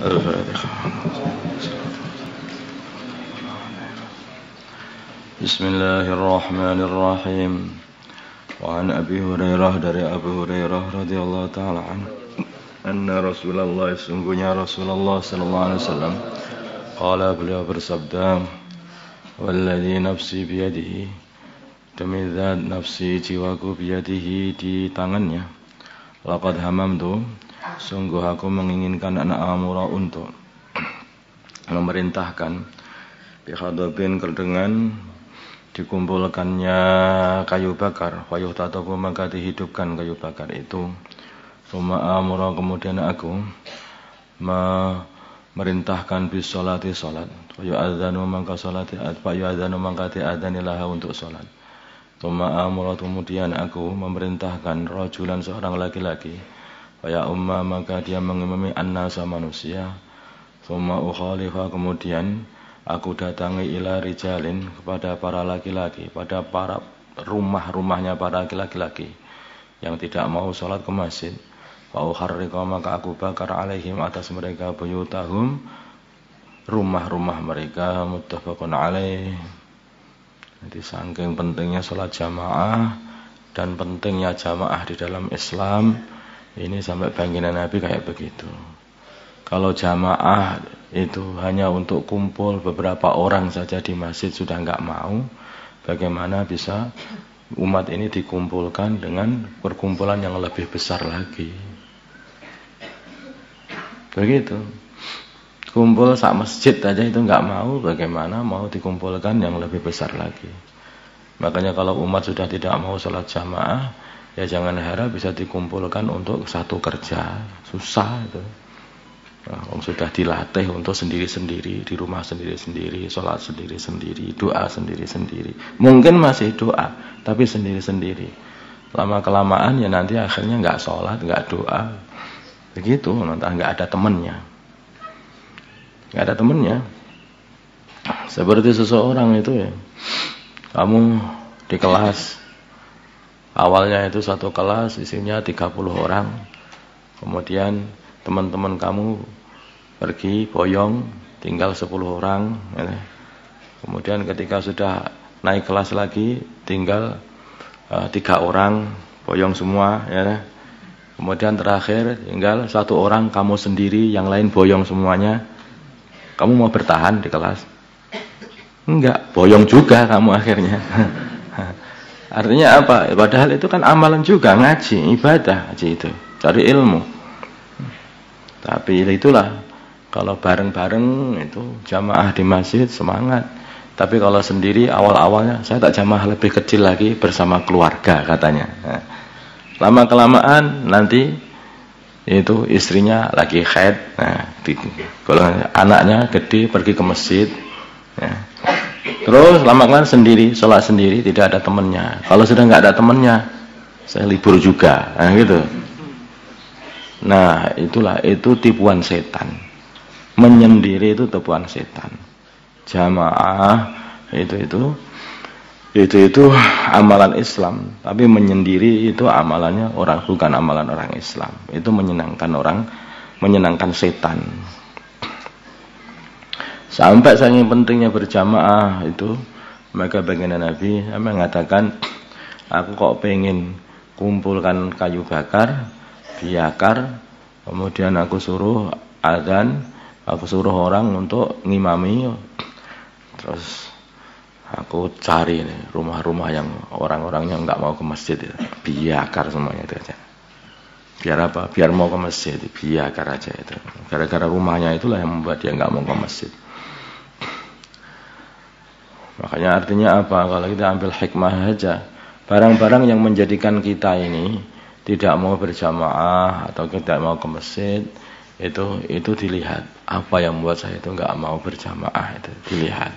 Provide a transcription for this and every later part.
Bismillahirrahmanirrahim. Wa an Abi Hurairah, dari Abu Hurairah radhiyallahu taala anhu, anna Rasulullah, sungguhnya Rasulullah sallallahu alaihi wasallam, qala, beliau bersabda, walladzi nafsi biyadihi, demi zat nafsi jiwaku biyadihi, di tangannya, laqad hamamtu, sungguh aku menginginkan anak amura untuk memerintahkan bihadabin, dengan dikumpulkannya kayu bakar, fayuh tatabu, maka dihidupkan kayu bakar itu. Suma amura, kemudian aku memerintahkan bis sholati, sholat, fayuh adzanu, maka sholati, fayuh adzanu, maka diadzanilah untuk sholat. Suma amura, kemudian aku memerintahkan rajulan, seorang laki-laki, fayuh umma, maka dia mengimami an-nasa, manusia. Suma ukhalifah, kemudian aku datangi ila rijalin, kepada para laki-laki, pada para rumah-rumahnya para laki-laki yang tidak mau sholat ke masjid. Wa ukharriqa, maka aku bakar alaihim, atas mereka, buyutahum, rumah-rumah mereka. Muttafaqun alaih. Jadi saking pentingnya sholat jamaah dan pentingnya jamaah di dalam Islam ini, sampai baginda Nabi kayak begitu. Kalau jamaah itu hanya untuk kumpul beberapa orang saja di masjid sudah enggak mau, bagaimana bisa umat ini dikumpulkan dengan perkumpulan yang lebih besar lagi? Begitu. Kumpul sak masjid aja itu enggak mau, bagaimana mau dikumpulkan yang lebih besar lagi? Makanya kalau umat sudah tidak mau sholat jamaah, ya jangan harap bisa dikumpulkan untuk satu kerja. Susah itu. Nah, sudah dilatih untuk sendiri-sendiri, di rumah sendiri-sendiri, sholat sendiri-sendiri, doa sendiri-sendiri. Mungkin masih doa, tapi sendiri-sendiri. Lama-kelamaan ya nanti akhirnya nggak sholat, nggak doa. Begitu, nanti nggak ada temannya. Nggak ada temannya. Seperti seseorang itu ya, kamu di kelas, awalnya itu satu kelas isinya 30 orang, kemudian teman-teman kamu pergi boyong, tinggal 10 orang ya. Kemudian ketika sudah naik kelas lagi, tinggal 3 orang, boyong semua ya. Kemudian terakhir tinggal 1 orang, kamu sendiri, yang lain boyong semuanya. Kamu mau bertahan di kelas? Enggak, boyong juga kamu akhirnya. Artinya apa? Padahal itu kan amalan juga, ngaji, ibadah, ngaji itu, cari ilmu. Tapi itulah, kalau bareng-bareng itu jamaah di masjid semangat. Tapi kalau sendiri awal-awalnya saya tak jamaah lebih kecil lagi bersama keluarga katanya. Nah, lama-kelamaan nanti itu istrinya lagi haid. Nah, kalau anaknya gede pergi ke masjid. Ya. Terus lama-kelamaan sendiri, sholat sendiri, tidak ada temannya. Kalau sudah nggak ada temannya, saya libur juga. Nah, gitu. Nah, itulah, itu tipuan setan. Menyendiri itu tipuan setan. Jamaah itu amalan Islam, tapi menyendiri itu amalannya orang, bukan amalan orang Islam. Itu menyenangkan orang, menyenangkan setan. Sampai saking pentingnya berjamaah itu, maka baginda Nabi mengatakan, aku kok pengen kumpulkan kayu bakar, biakar, kemudian aku suruh adzan, aku suruh orang untuk ngimami, terus aku cari nih rumah-rumah yang orang-orangnya nggak mau ke masjid, biakar semuanya itu aja. Biar apa? Biar mau ke masjid, biakar aja itu. Gara-gara rumahnya itulah yang membuat dia nggak mau ke masjid. Makanya artinya apa? Kalau kita ambil hikmah aja, barang-barang yang menjadikan kita ini tidak mau berjamaah atau tidak mau ke masjid, itu dilihat. Apa yang membuat saya itu nggak mau berjamaah, itu dilihat.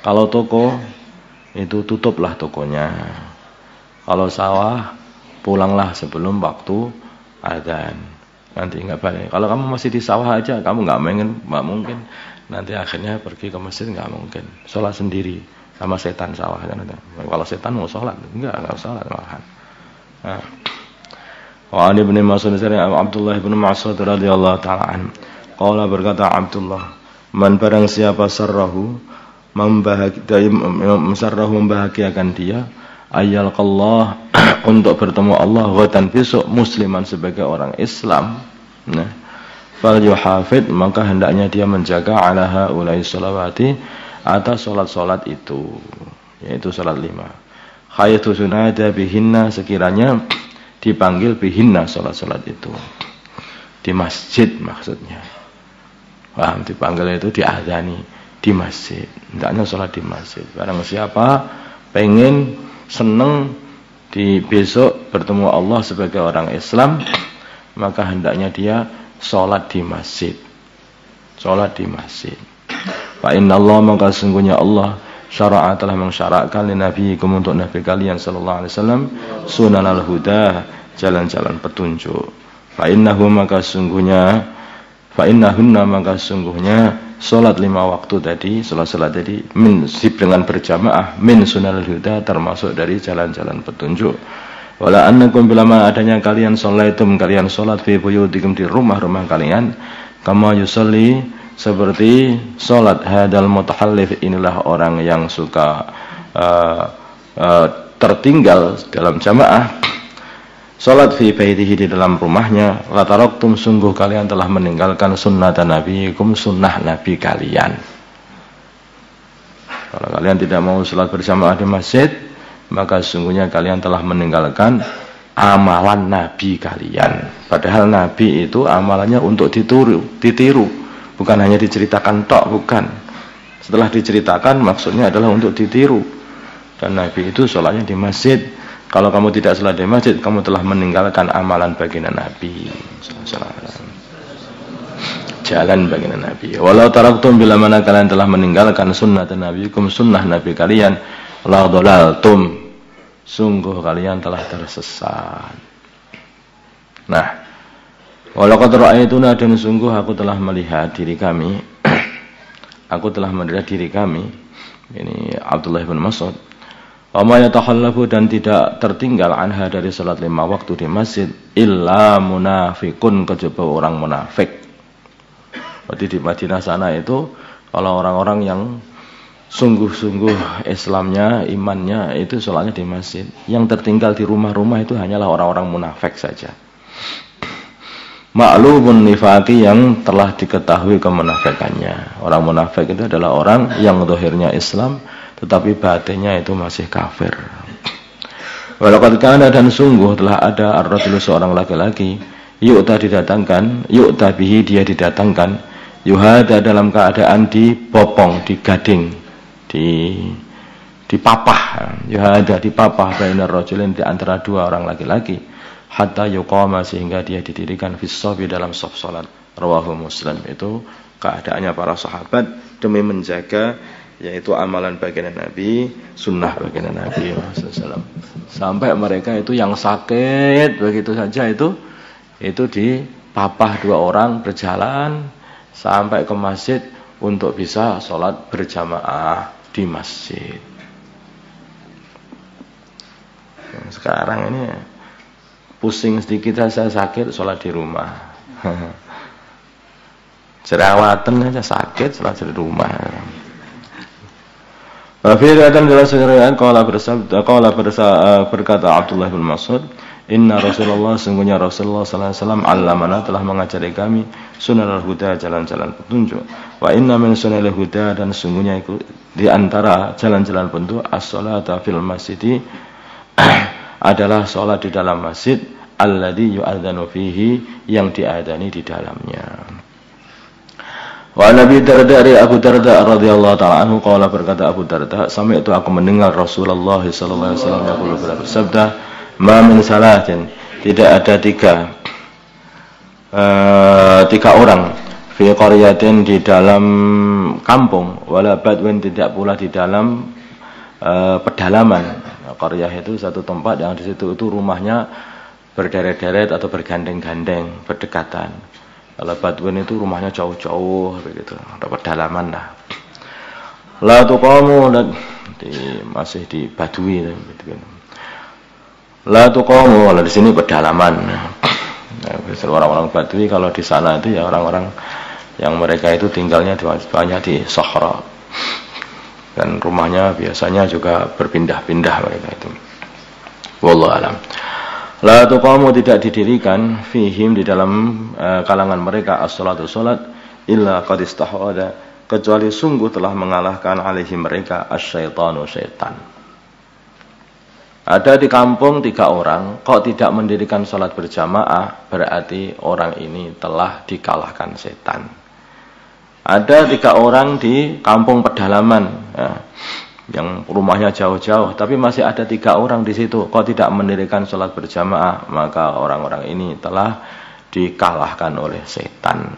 Kalau toko, itu tutuplah tokonya. Kalau sawah, pulanglah sebelum waktu adzan. Nanti nggak balik. Kalau kamu masih di sawah aja, kamu nggak mungkin. Nanti akhirnya pergi ke masjid nggak mungkin. Sholat sendiri sama setan sawah. Kalau setan mau sholat, nggak sholat malahan. Wa Ali bin Mas'ud dari Abdullah bin Mas'ud radhiyallahu taala anhu, Qala berkata Abdullah, man barang siapa sarrahu membahagiakan dia ayyalqallah untuk bertemu Allah ghadan besok musliman sebagai orang Islam, nah fal yuhafid maka hendaknya dia menjaga ala haulai sholawati atas salat-salat itu, yaitu salat 5 haitsu sunada bihinna sekiranya dipanggil bihinna salat-salat itu di masjid maksudnya. Paham, dipanggil itu diadzani di masjid. Hendaknya sholat di masjid. Barang siapa pengen seneng di besok bertemu Allah sebagai orang Islam, maka hendaknya dia sholat di masjid. Sholat di masjid. Fa inna Allah maka sungguhnya Allah syara'a telah mensyarakkan li nabiyikum untuk nabi kalian sallallahu alaihi wasallam sunanal huda, jalan-jalan petunjuk. Fa innahunna maka sungguhnya salat 5 waktu tadi, salat tadi dengan berjamaah min sunanal huda termasuk dari jalan-jalan petunjuk. Wala annakum bilama adanya kalian salaitum kalian salat fi buyutikum di rumah-rumah kalian kama yusalli seperti salat hadal mutahallif, inilah orang yang suka tertinggal dalam jamaah. Salat fi baitihi di dalam rumahnya, la taraktum sungguh kalian telah meninggalkan sunnatan nabiyikum sunnah nabi kalian. Kalau kalian tidak mau salat berjamaah di masjid, maka sungguhnya kalian telah meninggalkan amalan nabi kalian. Padahal nabi itu amalannya untuk ditiru, bukan hanya diceritakan tok, bukan. Setelah diceritakan maksudnya adalah untuk ditiru. Dan nabi itu salatnya di masjid. Kalau kamu tidak salat di masjid, kamu telah meninggalkan amalan baginda Nabi. Jalan baginda Nabi. Walau taraktum bila mana kalian telah meninggalkan sunnah nabiyikum sunnah nabi kalian, la dhalaltum. Sungguh kalian telah tersesat. Nah, walau qad ra'aituna dan sungguh aku telah melihat diri kami. Aku telah melihat diri kami. Ini Abdullah bin Mas'ud. Wa ma yatakhallafu dan tidak tertinggal anha dari salat 5 waktu di masjid illa munafiqun kecuali orang munafik. Berarti di Madinah sana itu kalau orang-orang yang sungguh-sungguh Islamnya, imannya itu salatnya di masjid. Yang tertinggal di rumah-rumah itu hanyalah orang-orang munafik saja. Ma'lumun nifaqi yang telah diketahui kemunafikannya. Orang munafik itu adalah orang yang zahirnya Islam tetapi batinnya itu masih kafir. Walaqad kana dan sungguh telah ada ar-rajulu seorang laki-laki yu'ta bihi dia didatangkan yuhada dalam keadaan dipopong, digading, dipapah. Yuhada dipapah bainar rajulain di antara 2 orang laki-laki hatta yuqama sehingga dia didirikan fi shafi dalam shaf salat. Rawahu Muslim. Itu keadaannya para sahabat demi menjaga yaitu amalan baginda Nabi, sunnah baginda Nabi SAW. Sampai mereka itu yang sakit begitu saja itu dipapah 2 orang berjalan sampai ke masjid untuk bisa sholat berjamaah di masjid. Sekarang ini pusing sedikit saya sakit sholat di rumah. Jerawatan aja sakit sholat di rumah. Wafiratan dalam sejarah berkata Abdullah bin Mas'ud, Inna Rasulullah sungguhnya Rasulullah sallallahu alaihi wasallam allamana telah mengajari kami sunnahul huda jalan-jalan petunjuk. Wa inna min sunnahil huda dan sungguhnya itu di antara jalan-jalan petunjuk as-shalata fil masjid adalah salat di dalam masjid alladzi yu'adzanu fihi yang diadzani di dalamnya. Wa Nabi Darda dari Abu Darda radhiyallahu ta'ala anhu qala berkata Abu Darda sampai itu aku mendengar Rasulullah sallallahu alaihi wasallam yaqulu bersabda ma min salatin tidak ada 3 orang fi qaryatin di dalam kampung wala badwin tidak pula di dalam pedalaman. Qaryah itu satu tempat yang di situ itu rumahnya berderet-deret atau bergandeng-gandeng berdekatan. Kalau badwin itu rumahnya jauh-jauh begitu, ada pedalaman lah. La tuqamu masih di badui gitu. La tuqamu di sini pedalaman. Nah, orang-orang badui kalau di sana itu ya orang-orang yang mereka itu tinggalnya banyak di Sahara dan rumahnya biasanya juga berpindah-pindah mereka itu. Wallahu alam. La tuqamu, tidak didirikan fihim, di dalam kalangan mereka, as-salatu, salat, illa qad istahwada, kecuali sungguh telah mengalahkan alaihim mereka asyaitanu, syaitan. Ada di kampung 3 orang kok tidak mendirikan salat berjamaah, berarti orang ini telah dikalahkan setan. Ada 3 orang di kampung pedalaman, ya, yang rumahnya jauh-jauh, tapi masih ada 3 orang di situ kok tidak mendirikan sholat berjamaah, maka orang-orang ini telah dikalahkan oleh setan.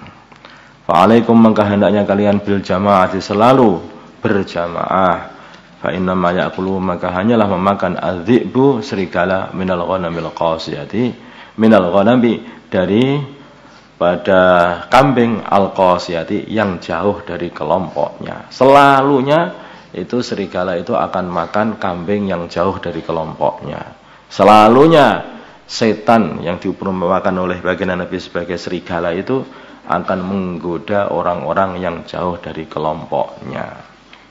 Fa'alaikum, maka hendaknya kalian bil jamaah, selalu berjamaah. Fa inna ma ya'kulu, maka hanyalah memakan adz-dzi'bu, serigala, minal ghanamil qasiyati, minal ghanami, dari pada kambing al-qasiyati, yang jauh dari kelompoknya. Selalunya itu serigala itu akan makan kambing yang jauh dari kelompoknya. Selalunya setan yang diumpamakan oleh baginda Nabi sebagai serigala itu akan menggoda orang-orang yang jauh dari kelompoknya.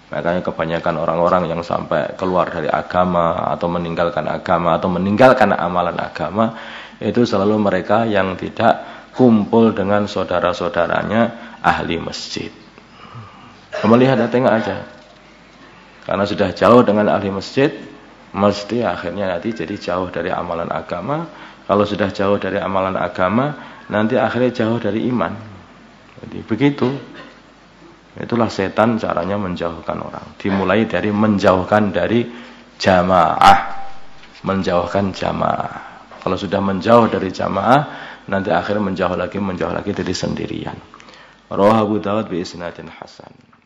Makanya kebanyakan orang-orang yang sampai keluar dari agama atau meninggalkan agama atau meninggalkan amalan agama, itu selalu mereka yang tidak kumpul dengan saudara-saudaranya ahli masjid. Kamu lihat, tengok aja. Karena sudah jauh dengan ahli masjid, mesti akhirnya nanti jadi jauh dari amalan agama. Kalau sudah jauh dari amalan agama, nanti akhirnya jauh dari iman. Jadi begitu. Itulah setan caranya menjauhkan orang. Dimulai dari menjauhkan dari jamaah. Menjauhkan jamaah. Kalau sudah menjauh dari jamaah, nanti akhirnya menjauh lagi dari sendirian. Rawahu Abu Dawud bi isnadin hasan.